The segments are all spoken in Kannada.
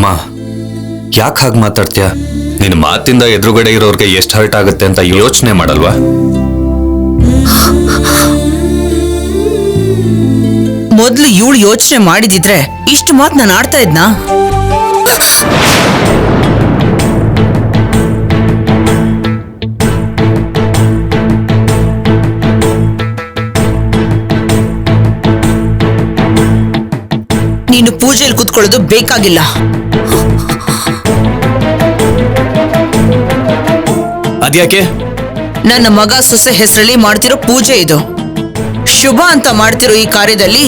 ಅಮ್ಮ, ಯಾಕೆ ಹಾಗೆ ಮಾತಾಡ್ತೀಯ? ನಿನ್ನ ಮಾತಿಂದ ಎದುರುಗಡೆ ಇರೋರ್ಗೆ ಎಷ್ಟು ಹರ್ಟ್ ಆಗುತ್ತೆ ಅಂತ ಯೋಚನೆ ಮಾಡಲ್ವಾ? ಮೊದ್ಲು ಇವಳು ಯೋಚನೆ ಮಾಡಿದಿದ್ರೆ ಇಷ್ಟು ಮಾತು ನಾನು ಆಡ್ತಾ ಇದ್ನಾ? ನೀನು ಪೂಜೆಯಲ್ಲಿ ಕೂತ್ಕೊಳ್ಳೋದು ಬೇಕಾಗಿಲ್ಲ. ಅದ್ಯಾಕೆ? ನನ್ನ ಮಗ ಸೊಸೆ ಹೆಸರಲ್ಲಿ ಮಾಡ್ತಿರೋ ಪೂಜೆ ಇದು. ಶುಭ ಅಂತ ಮಾಡ್ತಿರೋ ಈ ಕಾರ್ಯದಲ್ಲಿ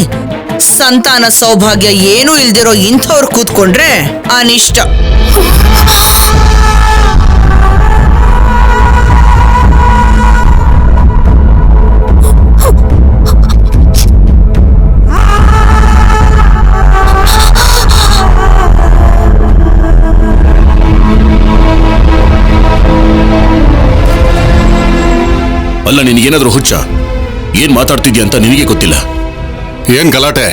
ಸಂತಾನ ಸೌಭಾಗ್ಯ ಏನೂ ಇಲ್ದಿರೋ ಇಂಥವ್ರು ಕೂತ್ಕೊಂಡ್ರೆ ಅನಿಷ್ಟ. ಅಲ್ಲ, ನಿನಗೇನಾದ್ರೂ ಹುಚ್ಚ? ಏನ್ ಮಾತಾಡ್ತಿದ್ಯಾ ಅಂತ ನಿನಗೆ ಗೊತ್ತಿಲ್ಲ. ಏನ್ ಗಲಾಟೆ?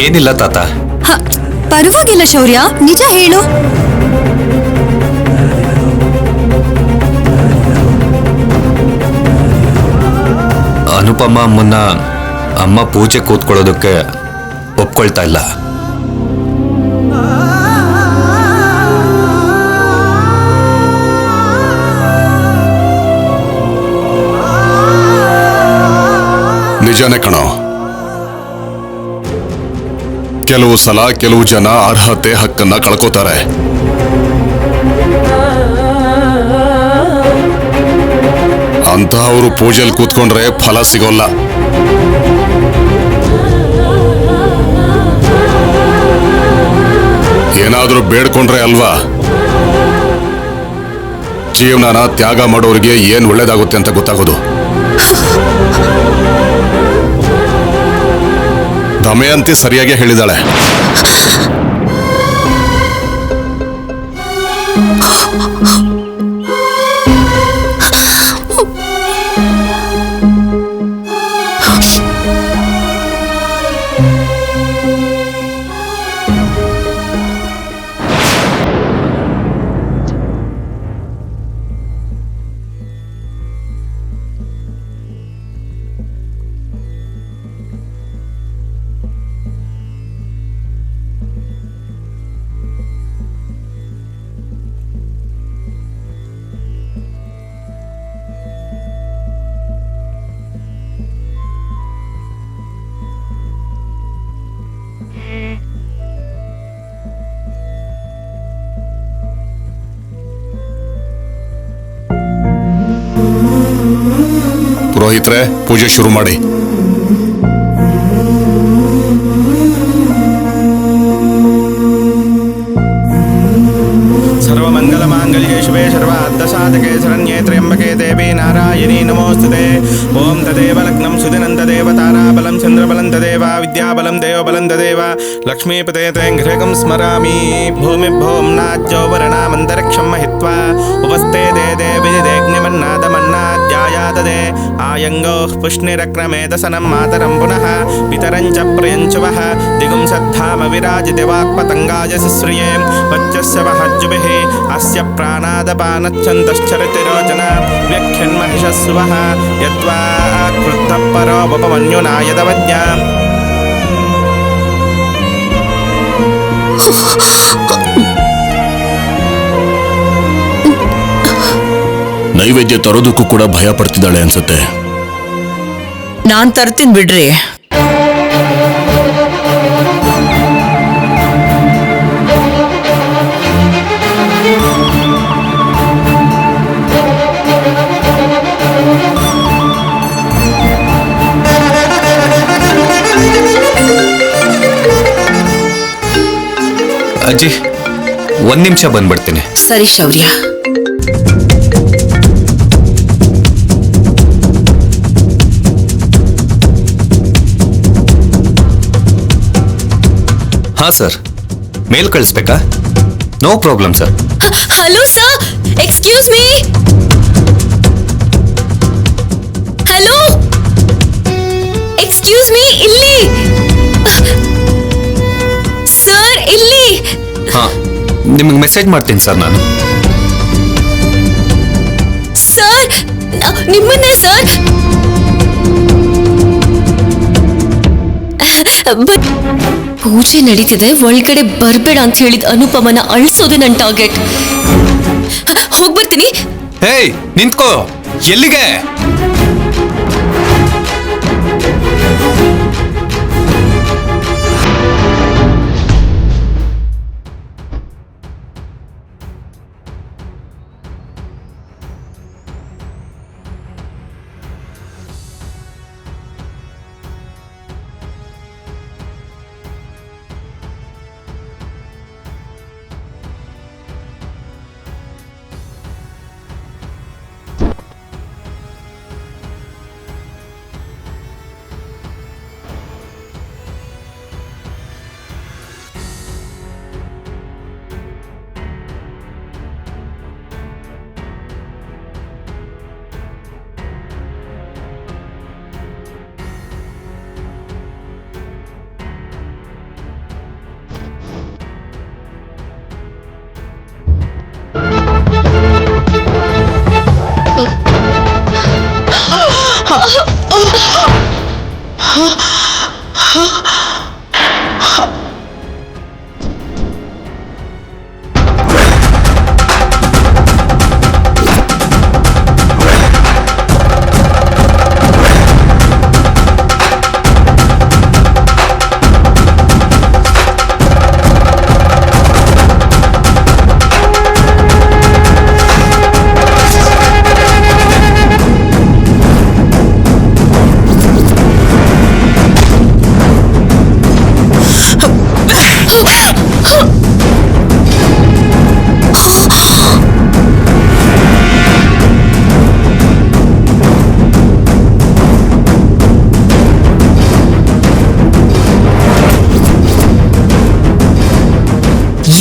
ಏನಿಲ್ಲ ತಾತ. ಪರವಾಗಿಲ್ಲ ಶೌರ್ಯ, ನಿಜ ಹೇಳು. ಅನುಪಮ ಅಮ್ಮನ್ನ ಅಮ್ಮ ಪೂಜೆ ಕೂತ್ಕೊಳ್ಳೋದಕ್ಕೆ ಒಪ್ಕೊಳ್ತಾ ಇಲ್ಲ. ನಿಜಾನೇ ಕಣೋ. ಕೆಲವು ಸಲ ಕೆಲವು ಜನ ಅರ್ಹತೆ ಹಕ್ಕನ್ನ ಕಳ್ಕೋತಾರೆ. ಅಂತಹವರು ಪೂಜೆಯಲ್ಲಿ ಕೂತ್ಕೊಂಡ್ರೆ ಫಲ ಸಿಗೋಲ್ಲ. ಏನಾದ್ರೂ ಬೇಡ್ಕೊಂಡ್ರೆ ಅಲ್ವಾ ಜೀವನನ ತ್ಯಾಗ ಮಾಡೋರಿಗೆ ಏನ್ ಒಳ್ಳೇದಾಗುತ್ತೆ ಅಂತ ಗೊತ್ತಾಗೋದು. ದಮಯಂತಿ ಸರಿಯಾಗಿ ಹೇಳಿದಾಳೆ. ಪುರೋಹಿತ್ರೆ, ಪೂಜೆ ಶುರು ಮಾಡಿ. ಸರ್ವಮಂಗಲ ಮಾಂಗಲ್ಯೇ ಶಿವೆ ಸರ್ವಾರ್ಥಸಾಧಕೆ ಶರಣ್ಯೇ ತ್ರ್ಯಂಬಕೆ ದೇವಿ ನಾರಾಯಣಿ ನಮೋಸ್ತುತೆ. ಓಂ ತದೇವ ಲಗ್ನಂ ಸುದಿನಂ ತದೇವ ತಾರಾಬಲಂ ಚಂದ್ರಬಲಂ ತದೇವ ವಿದ್ಯಾಬಲಂ ದೇವಬಲಂ ತದೇವ ಲಕ್ಷ್ಮೀಪತೆ ತ್ರ್ಯಂಘ್ರಕಂ ಸ್ಮರಾಮಿ. ಭೂಮಿಭ್ಯೋಂ ನಾಜ್ಯೋ ವರ್ಣಾಮಂತರಿಕ್ಷಂ ಮಹಿತ್ವಾ ಉಪಸ್ಥೆ ದೇ ದೇವಿದೇಗ್ನಿಮನ್ನಾದಮನ್ನಾದ್ಯಾಯಾತದೆ ಆಯಂಗೋಃ ಪುಷ್ಣಿರಕ್ರಮೇತಸನಂ ಮಾತರಂ ಪುನಃ ಪಿತರಂಚ ಪ್ರಿಯಂಚುವಃ ದಿಗುಂಸದ್ಧಾಮ ವಿರಾಜಿತೆ ವಾಕ್ಪತಂಗಾಯ ಶಿಶ್ರಿಯೇ ವಚ್ಚಸ್ಯ ಮಹಜ್ಜುಭಿಃ ಅಸ್ಯ ಪ್ರಾಣಾದಪಾನಚ್ಛಂದಶ್ಚರತಿ ರೋಚನ ವ್ಯಖ್ಯನ್ಮಹಿಷಸ್ಸುವಃ ಯದ್ವಾ ಕೃತ್ತಃ ಪರೋ ವಪಮನ್ಯುನಾ ಯದವಜ್ಞಾ. ನೈವೇದ್ಯ ತರೋದಕ್ಕೂ ಕೂಡ ಭಯ ಪಡ್ತಿದ್ದಾಳೆ ಅನ್ಸುತ್ತೆ. ನಾನ್ ತರ್ತೀನಿ ಬಿಡ್ರಿ. ಅಜ್ಜಿ, ಒಂದ್ ನಿಮಿಷ ಬಂದ್ಬಿಡ್ತೀನಿ. ಸರಿ ಶೌರ್ಯ. ಹಾ ಸರ್, ಮೇಲ್ ಕಳಿಸ್ಬೇಕಾ? No problem sir. Hello sir, excuse me. Excuse me, ಇಲ್ಲಿ ಸರ್, ಇಲ್ಲಿ. ಹಾ ನಿಮಗೆ ಮೆಸೇಜ್ ಮಾಡ್ತೀನಿ ಸರ್ ನಾನು. ಸರ್, ನಿಮ್ಮನ್ನೇ ಸರ್. ಪೂಜೆ ನಡೀತಿದೆ, ಒಳಗಡೆ ಬರ್ಬೇಡ ಅಂತ ಹೇಳಿದ ಅನುಪಮನ ಅಳಿಸೋದೆ ನನ್ನ ಟಾರ್ಗೆಟ್. ಹೋಗ್ಬರ್ತೀನಿ. ಹೇಯ್ ನಿಂತ್ಕೋ, ಎಲ್ಲಿಗೆ?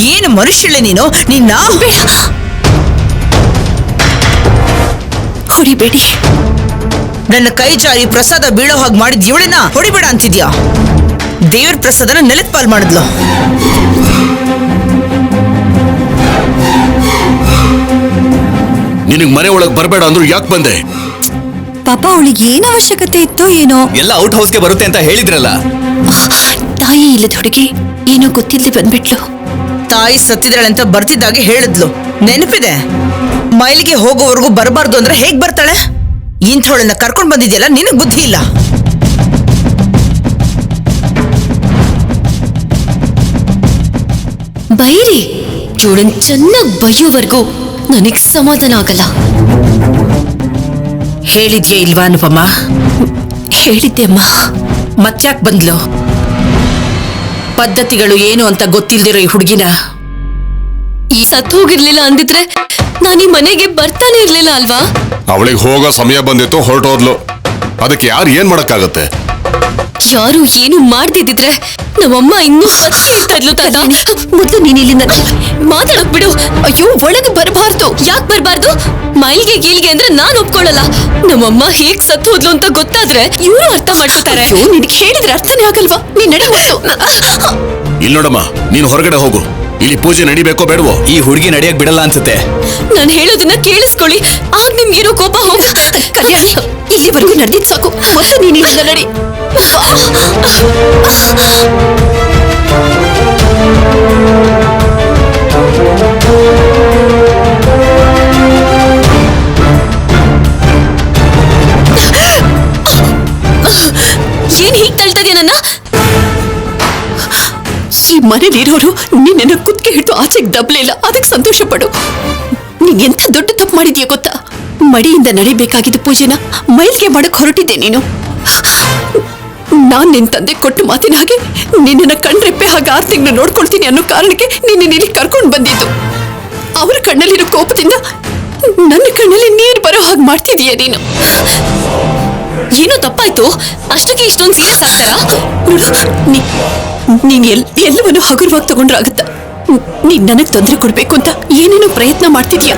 ಏನು ಮನುಷ್ಯಳೆ ನೀನು? ನಿನ್ನ ಹೊಡಿಬೇಡಿ. ನನ್ನ ಕೈ ಜಾರಿ ಪ್ರಸಾದ ಬೀಳೋ ಹಾಗೆ ಮಾಡಿದ್ ಇವಳನ್ನ ಹೊಡಿಬೇಡ ಅಂತಿದ್ಯಾ? ದೇವ್ರ ಪ್ರಸಾದನ ನೆಲದ ಪಾಲ್ ಮಾಡಿದ್ಲು. ನಿನಗ್ ಮನೆ ಒಳಗ್ ಬರಬೇಡ ಅಂದ್ರು ಯಾಕೆ ಬಂದೆ? ಪಾಪ ಅವಳಿಗೆ ಏನ್ ಅವಶ್ಯಕತೆ ಇತ್ತೋ ಏನೋ. ಎಲ್ಲ ಔಟ್ ಹೌಸ್ಗೆ ಬರುತ್ತೆ ಅಂತ ಹೇಳಿದ್ರಲ್ಲ. ತಾಯಿ ಇಲ್ಲದ ಹುಡುಗಿ ಏನೋ ಗೊತ್ತಿಲ್ಲದೆ ಬಂದ್ಬಿಟ್ಲು. ತಾಯಿ ಸತ್ತಿದ್ದಾಳಂತ ಬರ್ತಿದ್ದಾಗೆ ಹೇಳಿದ್ಲು, ನೆನಪಿದೆ? ಮೈಲಿಗೆ ಹೋಗೋವರೆಗೂ ಬರಬಾರ್ದು ಅಂದ್ರೆ ಹೇಗ್ ಬರ್ತಾಳೆ? ಇಂಥವಳನ್ನ ಕರ್ಕೊಂಡ್ ಬಂದಿದ್ಯಲ್ಲ, ನಿನಗ್ ಬುದ್ಧಿ ಇಲ್ಲ. ಬೈರಿ, ಇವಳನ್ ಚೆನ್ನಾಗಿ ಬೈಯೋವರೆಗೂ ನನಗ್ ಸಮಾಧಾನ ಆಗಲ್ಲ. ಹೇಳಿದ್ಯೇ ಇಲ್ವಾ ಅನುಪಮ? ಹೇಳಿದ್ದೆ ಅಮ್ಮ. ಮತ್ತ್ಯಾಕ್ ಬಂದ್ಲು? ಪದ್ಧತಿಗಳು ಏನು ಅಂತ ಗೊತ್ತಿಲ್ದಿರೋ ಈ ಹುಡುಗಿನ ಈ ಸತ್ ಹೋಗಿರ್ಲಿಲ್ಲ ಅಂದಿದ್ರೆ ನಾನು ಈ ಮನೆಗೆ ಬರ್ತಾನೆ ಇರ್ಲಿಲ್ಲ ಅಲ್ವಾ? ಅವಳಿಗೆ ಹೋಗೋ ಸಮಯ ಬಂದಿತ್ತು, ಹೊರಟೋದ್ಲು. ಅದಕ್ಕೆ ಯಾರು ಏನ್ ಮಾಡಕ್ಕಾಗತ್ತೆ? ಯಾರು ಏನು ಮಾಡ್ದಿದ್ರೆ ನಮ್ಮಮ್ಮ ಇನ್ನೂ ಬದುಕಿ ಇರ್ತಾ ಇದ್ಲು ತಾತ. ಮೊದಲು ನೀನ್ ಇಲ್ಲಿಂದ ಮಾತಾಡಕ್ ಬಿಡು. ಅಯ್ಯೋ, ಒಳಗೆ ಬರಬಾರ್ದು. ಯಾಕೆ ಬರಬಾರ್ದು? ಮೈಲ್ಗೆ ಗೀಲ್ಗೆ ಅಂದ್ರೆ ನಾನ್ ಒಪ್ಕೊಳ್ಳಲ್ಲ. ನಮ್ಮಮ್ಮ ಹೇಗ್ ಸತ್ತು ಹೋದ್ಲು ಅಂತ ಗೊತ್ತಾದ್ರೆ ಇವರು ಅರ್ಥ ಮಾಡ್ಕೊತಾರೆ. ನಿನಗೆ ಹೇಳಿದ್ರೆ ಅರ್ಥನೇ ಆಗಲ್ವಾ? ನೀನ್ ನಡೆ ಹೊತ್ತು. ಇಲ್ಲಿ ನೋಡಮ್ಮ, ನೀನು ಹೊರಗಡೆ ಹೋಗು. ಇಲ್ಲಿ ಪೂಜೆ ನಡಿಬೇಕೋ ಬೇಡವೋ? ಈ ಹುಡುಗಿ ನಡೆಯಕ್ ಬಿಡಲ್ಲ ಅನ್ಸುತ್ತೆ. ನಾನು ಹೇಳೋದನ್ನ ಕೇಳಿಸ್ಕೊಳ್ಳಿ, ಆಗ ನಿಮ್ಗಿರೋ ಕೋಪ ಹೋಗ. ಕಲ್ಯಾಣಿ, ಇಲ್ಲಿವರೆಗೂ ನಡೆದಿದ್ ಸಾಕು. ಮತ್ತೆ ನೀನ್ ಇಲ್ಲಿಂದ ನಡಿ. ಏನ್ ಹೀಗ್ ತಳ್ತಾ ಇದೆಯಾ ನನ್ನ? ಈ ಮನೇಲಿರೋರು ನಿನ್ನ ಕುತ್ತಿಗೆ ಹಿಡಿದು ಆಚೆಗೆ ದಬ್ಲಿಲ್ಲ, ಅದಕ್ಕೆ ಸಂತೋಷ ಪಡು. ನೀನ್ ಎಂತ ದೊಡ್ಡ ತಪ್ಪು ಮಾಡಿದ್ಯಾ ಗೊತ್ತಾ? ಮಡಿಯಿಂದ ನಡಿಬೇಕಾಗಿದ್ದ ಪೂಜೆನ ಮೈಲ್ಗೆ ಮಾಡಕ್ ಹೊರಟಿದ್ದೆ ನೀನು. ನಾನ್ ನಿನ್ ತಂದೆ ಕೊಟ್ಟು ಮಾತಿನ ಹಾಗೆ ನಿನ್ನ ಕಣ್ರೆಪ್ಪೆ ಹಾಗೆ 6 ತಿಂಗಳು ನೋಡ್ಕೊಳ್ತೀನಿ ಅನ್ನೋ ಕಾರಣಕ್ಕೆ ನಿನ್ನ ಇಲ್ಲಿ ಕರ್ಕೊಂಡು ಬಂದಿದ್ದು. ಅವ್ರ ಕಣ್ಣಲ್ಲಿರೋ ಕೋಪದಿಂದ ನನ್ನ ಕಣ್ಣಲ್ಲಿ ನೀರು ಬರೋ ಹಾಗೆ ಮಾಡ್ತಿದೀಯ ನೀನು. ಏನೋ ತಪ್ಪಾಯ್ತು, ಅಷ್ಟಕ್ಕೆ ಇಷ್ಟೊಂದು ಸೀರಿಯಸ್ ಆಗ್ತಾರಾ? ನೋಡು, ನೀನ್ ಎಲ್ಲವನ್ನು ಹಗುರವಾಗಿ ತಗೊಂಡ್ರಾಗುತ್ತ. ನೀನ್ ನನಗ್ ತೊಂದರೆ ಕೊಡ್ಬೇಕು ಅಂತ ಏನೇನೋ ಪ್ರಯತ್ನ ಮಾಡ್ತಿದ್ಯಾ.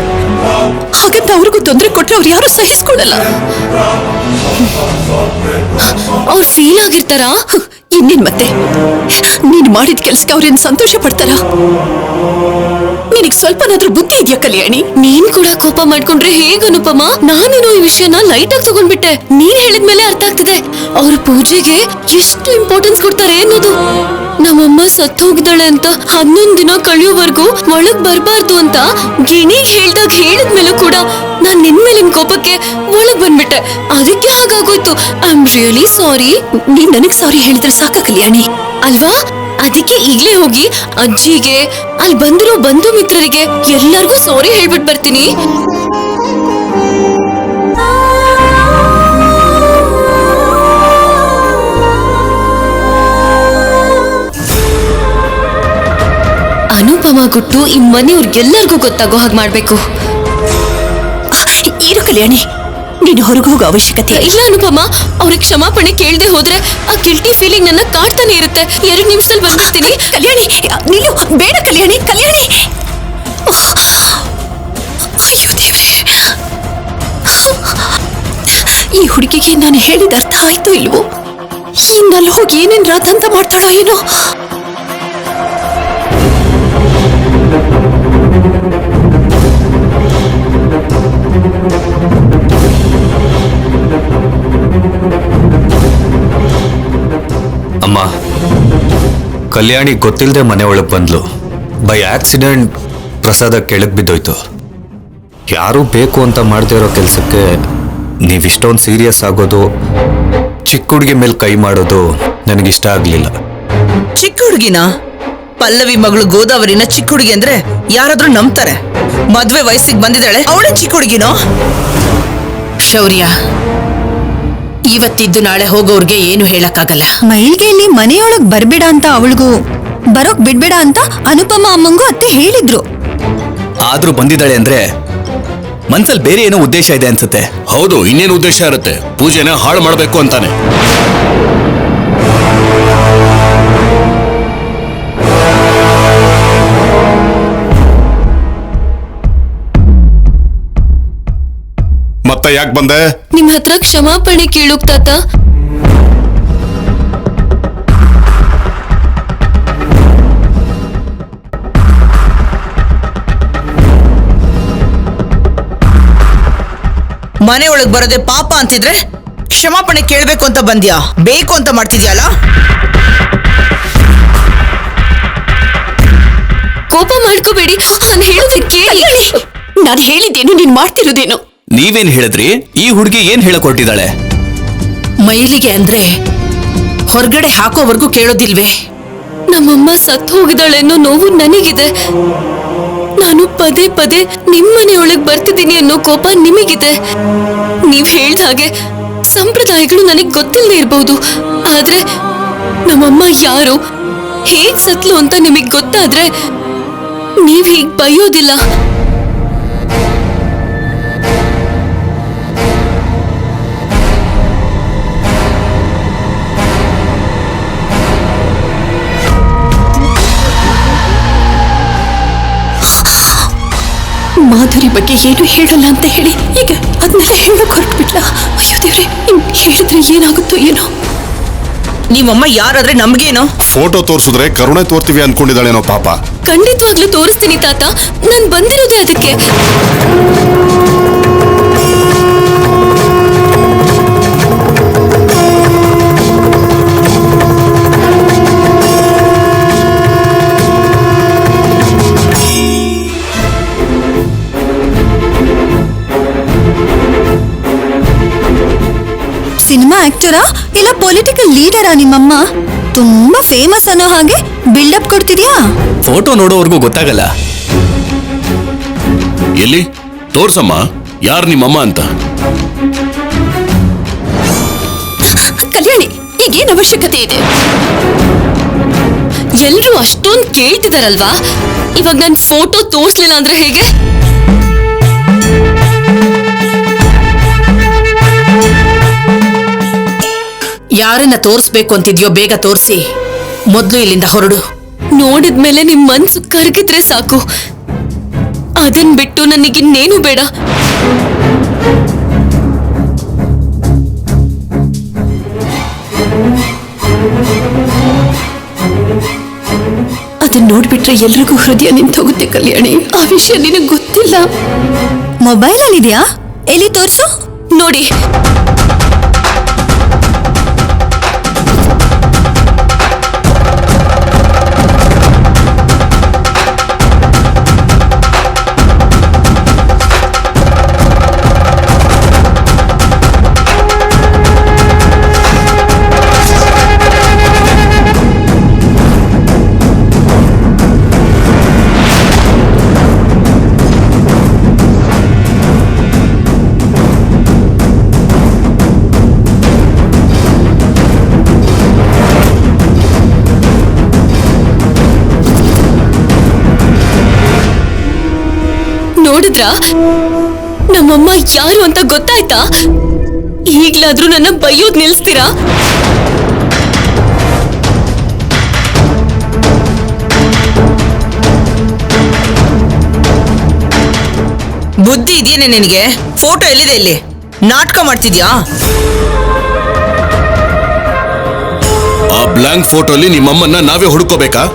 ಹಾಗಂತ ಅವ್ರಿಗೂ ತೊಂದರೆ ಕೊಟ್ರೆ ಅವ್ರು ಯಾರು ಸಹಿಸ್ಕೊಡಲ್ಲ. ಅವ್ರು ಫೀಲ್ ಆಗಿರ್ತಾರಾ? ಇನ್ನೇನ್ ಮತ್ತೆ ನೀನ್ ಮಾಡಿದ ಕೆಲ್ಸಕ್ಕೆ ಅವ್ರೇನ್ ಸಂತೋಷ ಪಡ್ತಾರ? ನಿನಗ್ ಸ್ವಲ್ಪನಾದ್ರೂ ಬುದ್ಧಿ ಇದೆಯಾ ಕಲ್ಯಾಣಿ? ನೀನ್ ಕೂಡ ಕೋಪ ಮಾಡ್ಕೊಂಡ್ರೆ ಹೇಗ ಅನುಪಮ? ನಾನೇನೋ ಈ ವಿಷಯನ ಲೈಟ್ ಆಗಿ ತಗೊಂಡ್ಬಿಟ್ಟೆ. ನೀನ್ ಹೇಳಿದ್ಮೇಲೆ ಅರ್ಥ ಆಗ್ತಿದೆ ಅವ್ರ ಪೂಜೆಗೆ ಎಷ್ಟು ಇಂಪಾರ್ಟೆನ್ಸ್ ಕೊಡ್ತಾರೆ ಅನ್ನೋದು. ನಮ್ಮಮ್ಮ ಸತ್ತು ಹೋಗಿದ್ದಾಳೆ ಅಂತ 11 ದಿನ ಕಳೆಯೋವರೆಗೂ ಒಳಗ್ ಬರ್ಬಾರ್ದು ಅಂತ ಗಿಣಿ ಹೇಳಿದ್ಮೇಲೂ ಕೂಡ ನಾನ್ ನಿನ್ ಮೇಲಿನ ಕೋಪಕ್ಕೆ ಒಳಗ್ ಬಂದ್ಬಿಟ್ಟೆ. ಅದಕ್ಕೆ ಹಾಗಾಗೋಯ್ತು. I am really sorry. ನೀನ್ ನನಗ್ ಸಾರಿ ಹೇಳಿದ್ರೆ ಸಾಕ ಕಲ್ಯಾಣಿ, ಅಲ್ವಾ? ಅದಕ್ಕೆ ಈಗ್ಲೇ ಹೋಗಿ ಅಜ್ಜಿಗೆ, ಅಲ್ಲಿ ಬಂದಿರೋ ಬಂಧು ಮಿತ್ರರಿಗೆ ಎಲ್ಲರಿಗೂ ಸಾರಿ ಹೇಳ್ಬಿಟ್ ಬರ್ತೀನಿ. ಅನುಪಮ ಕೊಟ್ಟು ಈ ಮನೆಯವ್ರಿಗೆಲ್ಲರಿಗೂ ಗೊತ್ತಾಗೋ ಹಾಗೆ ಮಾಡ್ಬೇಕು. ಇರು ಕಲ್ಯಾಣಿ, ನೀನು ಹೊರಗೆ ಹೋಗೋ ಅವಶ್ಯಕತೆ ಇಲ್ಲ ಅನುಪಮ. ಅವ್ರಿಗೆ ಕ್ಷಮಾಪಣೆ ಕೇಳದೆ ಹೋದ್ರೆ ಆ ಗಿಲ್ಟಿ ಫೀಲಿಂಗ್ ನನ್ನ ಕಾಡ್ತಾನೆ ಇರುತ್ತೆ. 2 ನಿಮಿಷದಲ್ಲಿ ಬಂದ್ಬಿಡ್ತೀನಿ. ಕಲ್ಯಾಣಿ ನೀನು ಬೇಡ ಕಲ್ಯಾಣಿ. ಕಲ್ಯಾಣಿ, ಅಯ್ಯೋ ದೇವ್ರೇ, ಈ ಹುಡುಗಿಗೆ ನಾನು ಹೇಳಿದ ಅರ್ಥ ಆಯ್ತು ಇಲ್ವೋ? ಇನ್ನಲ್ಲಿ ಹೋಗಿ ಏನೇನ್ ರಾತಂತ ಮಾಡ್ತಾಳೋ ಏನೋ. ಅಮ್ಮ, ಕಲ್ಯಾಣಿ ಗೊತ್ತಿಲ್ಲದೆ ಮನೆ ಒಳಗೆ ಬಂದ್ಲು. ಬೈ ಆಕ್ಸಿಡೆಂಟ್ ಪ್ರಸಾದ ಕೆಳಗೆ ಬಿದ್ದೋಯ್ತು. ಯಾರೂ ಬೇಕು ಅಂತ ಮಾಡದೇ ಇರೋ ಕೆಲಸಕ್ಕೆ ನೀವಿಷ್ಟೊಂದು ಸೀರಿಯಸ್ ಆಗೋದು, ಚಿಕ್ಕ ಹುಡುಗಿ ಮೇಲೆ ಕೈ ಮಾಡೋದು ನನಗಿಷ್ಟ ಆಗಲಿಲ್ಲ. ಚಿಕ್ಕ ಹುಡುಗಿನ? ಪಲ್ಲವಿ ಮಗಳು ಗೋದಾವರಿನ ಚಿಕ್ಕ ಹುಡುಗಿ ಅಂದ್ರೆ ಯಾರಾದ್ರೂ ನಂಬ್ತಾರೆ? ಮದ್ವೆ ವಯಸ್ಸಿಗೆ ಬಂದಿದ್ದಾಳೆ, ಅವಳೇ ಚಿಕ್ಕ ಹುಡುಗಿನೋ? ಶೌರ್ಯ, ಇವತ್ತಿದ್ದು ನಾಳೆ ಹೋಗೋರ್ಗೆ ಏನು ಹೇಳಕ್ಕಾಗಲ್ಲ. ಮೈಲ್ಗೆಯಲ್ಲಿ ಮನೆಯೊಳಗ್ ಬರ್ಬೇಡ ಅಂತ ಅವಳಿಗೂ ಬರೋಕ್ ಬಿಡ್ಬೇಡ ಅಂತ ಅನುಪಮ ಅಮ್ಮಂಗೂ ಅತ್ತೆ ಹೇಳಿದ್ರು. ಆದ್ರೂ ಬಂದಿದ್ದಾಳೆ ಅಂದ್ರೆ ಮನ್ಸಲ್ಲಿ ಬೇರೆ ಏನೋ ಉದ್ದೇಶ ಇದೆ ಅನ್ಸುತ್ತೆ. ಹೌದು, ಇನ್ನೇನು ಉದ್ದೇಶ ಇರುತ್ತೆ? ಪೂಜೆನ ಹಾಳು ಮಾಡಬೇಕು ಅಂತಾನೆ. ಮತ್ತೆ ಯಾಕೆ ಬಂದೆ? ನಿಮ್ ಹತ್ರ ಕ್ಷಮಾಪಣೆ ಕೇಳುಕ್ ತಾತ. ಮನೆ ಒಳಗ್ ಬರೋದೆ ಪಾಪ ಅಂತಿದ್ರೆ ಕ್ಷಮಾಪಣೆ ಕೇಳ್ಬೇಕು ಅಂತ ಬಂದ್ಯಾ? ಬೇಕು ಅಂತ ಮಾಡ್ತಿದ್ಯಲ್ಲ? ಕೋಪ ಮಾಡ್ಕೋಬೇಡಿ, ನಾನು ಹೇಳೋದಕ್ಕೆ. ನಾನು ಹೇಳಿದ್ದೇನು, ನೀನ್ ಮಾಡ್ತಿರೋದೇನು? ನೀವೇನ್ ಹೇಳಿದ್ರಿ? ಈ ಹುಡುಗಿ ಏನ್ ಹೇಳಕೊಟ್ಟಿದ್ದಾಳೆ? ಮೈಲಿಗೆ ಅಂದ್ರೆ ಹೊರಗಡೆ ಹಾಕೋವರೆಗೂ ಕೇಳೋದಿಲ್ವೇ? ನಮ್ಮಮ್ಮ ಸತ್ತು ಹೋಗಿದ್ದಾಳೆ ಅನ್ನೋ ನೋವು ನನಗಿದೆ. ನಾನು ಪದೇ ಪದೇ ನಿಮ್ಮನೆಯೊಳಗೆ ಬರ್ತಿದ್ದೀನಿ ಅನ್ನೋ ಕೋಪ ನಿಮಗಿದೆ. ನೀವ್ ಹೇಳ್ದ ಹಾಗೆ ಸಂಪ್ರದಾಯಗಳು ನನಗ್ ಗೊತ್ತಿಲ್ಲದೆ ಇರ್ಬೋದು, ಆದ್ರೆ ನಮ್ಮಮ್ಮ ಯಾರು, ಹೇಗ್ ಸತ್ಲು ಅಂತ ನಿಮಗ್ ಗೊತ್ತಾದ್ರೆ ನೀವ್ ಹೀಗ್ ಬೈಯೋದಿಲ್ಲ. ಮಾಧುರಿ ಬಗ್ಗೆ ಏನು ಹೇಳಲ್ಲ ಅಂತ ಹೇಳಿ ಈಗ ಅದನ್ನೆಲ್ಲ ಹೇಳಕ್ ಹೊರಟ್ಬಿಟ್ಲ. ಅಯ್ಯೋ ದೇವ್ರೆ, ಹೇಳಿದ್ರೆ ಏನಾಗುತ್ತೋ ಏನೋ. ನಿಮ್ಮಮ್ಮ ಯಾರಾದ್ರೆ ನಮ್ಗೇನೋ? ಫೋಟೋ ತೋರಿಸಿದ್ರೆ ಕರುಣೆ ತೋರ್ತೀವಿ ಅನ್ಕೊಂಡಿದ್ದಾಳೇನೋ ಪಾಪ. ಖಂಡಿತವಾಗ್ಲೂ ತೋರಿಸ್ತೀನಿ ತಾತ, ನಾನ್ ಬಂದಿರೋದೇ ಅದಕ್ಕೆ. ಸಿನಿಮಾ ಆಕ್ಟರಾ ಇಲ್ಲ ಪೊಲಿಟಿಕಲ್ ಲೀಡರಾ ನಿಮ್ಮಮ್ಮ? ತುಂಬಾ ಫೇಮಸ್ ಅನ್ನೋ ಹಾಗೆ ಬಿಲ್ಡಪ್ ಕೊಡ್ತಿದ್ಯಾ? ಫೋಟೋ ನೋಡೋವರೆಗೂ ಗೊತ್ತಾಗಲ್ಲ. ಎಲ್ಲಿ ತೋರ್ಸಮ್ಮ, ಯಾರು ನಿಮ್ಮಮ್ಮ ಅಂತ. ಕಲ್ಯಾಣಿ, ಈಗೇನ್ ಅವಶ್ಯಕತೆ ಇದೆ? ಎಲ್ರೂ ಅಷ್ಟೊಂದು ಕೇಳ್ತಿದಾರಲ್ವಾ, ಇವಾಗ ನನ್ ಫೋಟೋ ತೋರ್ಸ್ಲಿಲ್ಲ ಅಂದ್ರೆ ಹೇಗೆ? ಯಾರನ್ನ ತೋರಿಸ್ಬೇಕು ಅಂತಿದ್ಯೋ ಬೇಗ ತೋರಿಸಿ, ಮೊದ್ಲು ಇಲ್ಲಿಂದ ಹೊರಡು. ನೋಡಿದ್ಮೇಲೆ ನಿಮ್ ಮನ್ಸು ಕರಗಿದ್ರೆ ಸಾಕು. ಅದನ್ ಬಿಟ್ಟು ನನಗಿನ್ನೇನು ಬೇಡ. ಅದನ್ನ ನೋಡ್ಬಿಟ್ರೆ ಎಲ್ರಿಗೂ ಹೃದಯ ನಿಂತೋಗುತ್ತೆ ಕಲ್ಯಾಣಿ. ಆ ವಿಷಯ ನಿನಗೆ ಗೊತ್ತಿಲ್ಲ. ಮೊಬೈಲ್ ಅಲ್ಲಿದ್ಯಾ? ಎಲ್ಲಿ ತೋರ್ಸು. ನೋಡಿ, ನೋಡಿದ್ರಾ? ನಮ್ಮಮ್ಮ ಯಾರು ಅಂತ ಗೊತ್ತಾಯ್ತಾ? ಈಗ್ಲಾದ್ರೂ ನನ್ನ ಬೈಯೋದ್ ನಿಲ್ಸ್ತೀರಾ? ಬುದ್ಧಿ ಇದೆಯೇನೆ ನಿನಗೆ? ಫೋಟೋ ಎಲ್ಲಿದೆ? ಇಲ್ಲಿ ನಾಟಕ ಮಾಡ್ತಿದ್ಯಾ? ಆ ಬ್ಲಾಂಕ್ ಫೋಟೋಲಿ ನಿಮ್ಮಮ್ಮನ್ನ ನಾವೇ ಹುಡುಕೋಬೇಕಾ?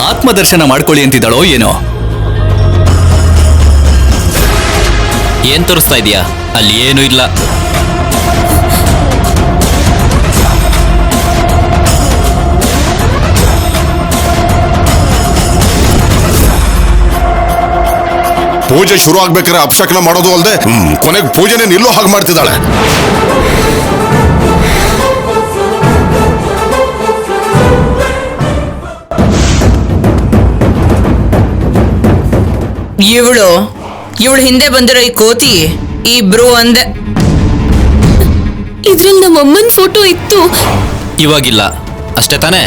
ಆತ್ಮದರ್ಶನ ಮಾಡ್ಕೊಳ್ಳಿ ಅಂತಿದ್ದಾಳೋ ಏನೋ. ಏನ್ ತೋರಿಸ್ತಾ ಇದೀಯಾ? ಅಲ್ಲಿ ಏನೂ ಇಲ್ಲ. ಪೂಜೆ ಶುರು ಆಗ್ಬೇಕಾದ್ರೆ ಅಪಶಕನ ಮಾಡೋದು ಅಲ್ಲದೆ ಕೊನೆಗೆ ಪೂಜೆನೇ ನಿಲ್ಲೋ ಹಾಗೆ ಮಾಡ್ತಿದ್ದಾಳೆ. ಇವಳು ಹಿಂದೆ ಬಂದಿರೋ ಈ ಕೋತಿ ಇಬ್ರು ಒಂದೇ. ಇದ್ರಲ್ಲಿ ನಮ್ಮಮ್ಮನ್ ಫೋಟೋ ಇತ್ತು. ಇವಾಗಿಲ್ಲ ಅಷ್ಟೇ ತಾನೇ?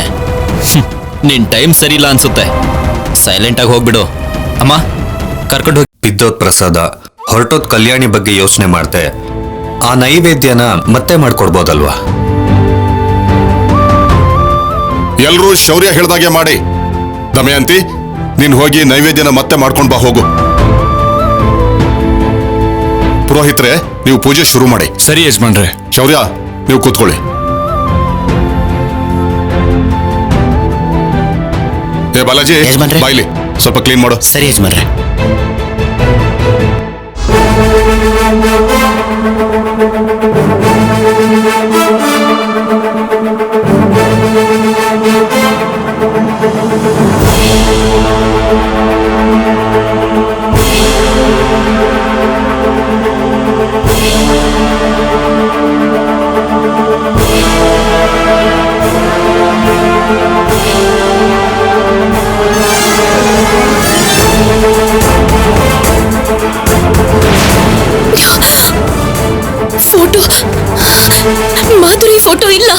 ನಿನ್ ಟೈಮ್ ಸರಿ ಇಲ್ಲ ಅನ್ಸುತ್ತೆ. ಸೈಲೆಂಟ್ ಆಗಿ ಹೋಗ್ಬಿಡು. ಅಮ್ಮ ಕರ್ಕೊಂಡು ಹೋಗಿ. ಬಿದ್ದೋದ್ ಪ್ರಸಾದ, ಹೊರಟೋದ್ ಕಲ್ಯಾಣಿ ಬಗ್ಗೆ ಯೋಚನೆ ಮಾಡ್ದೆ. ಆ ನೈವೇದ್ಯನ ಮತ್ತೆ ಮಾಡ್ಕೊಡ್ಬೋದಲ್ವಾ? ಎಲ್ರೂ ಶೌರ್ಯ ಹೇಳ್ದಾಗೆ ಮಾಡಿ. ದಮಯಂತಿ, ನೀನ್ ಹೋಗಿ ನೈವೇದ್ಯನ ಮತ್ತೆ ಮಾಡ್ಕೊಂಡ್ ಬಾ ಹೋಗು. ಪುರೋಹಿತ್ರೆ, ನೀವು ಪೂಜೆ ಶುರು ಮಾಡಿ. ಸರಿ ಯಜಮಾನ್ರೆ. ಶೌರ್ಯ, ನೀವು ಕೂತ್ಕೊಳ್ಳಿ. ಏ ಬಾಲಾಜಿ, ಯಜಮಾನ್ರೆ. ಬಾಯ್ಲಿ ಸ್ವಲ್ಪ ಕ್ಲೀನ್ ಮಾಡು. ಸರಿ ಯಜಮಾನ್ರೆ. ಫೋಟೋ, ಮಾಧುರಿ ಫೋಟೋ ಇಲ್ಲ.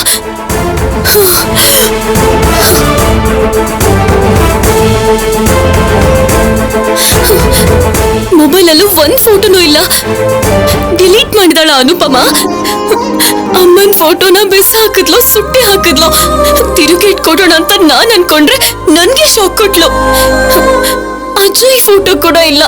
ಮೊಬೈಲಲ್ಲೂ ಒಂದ್ ಫೋಟೋನೂ ಇಲ್ಲ. ಡಿಲೀಟ್ ಮಾಡಿದಾಳ ಅನುಪಮ. ಅಮ್ಮನ್ ಫೋಟೋನ ಬಿಸಾಕಿದ್ಲು, ಸುಟ್ಟಿ ಹಾಕಿದ್ಲು. ತಿರುಗಿ ಇಟ್ಕೊಡೋಣ ಅಂತ ನಾನ್ ಅನ್ಕೊಂಡ್ರೆ ನನ್ಗೆ ಶಾಕ್ ಕೊಟ್ಲು. ಅಜಯ್ ಫೋಟೋ ಕೂಡ ಇಲ್ಲ.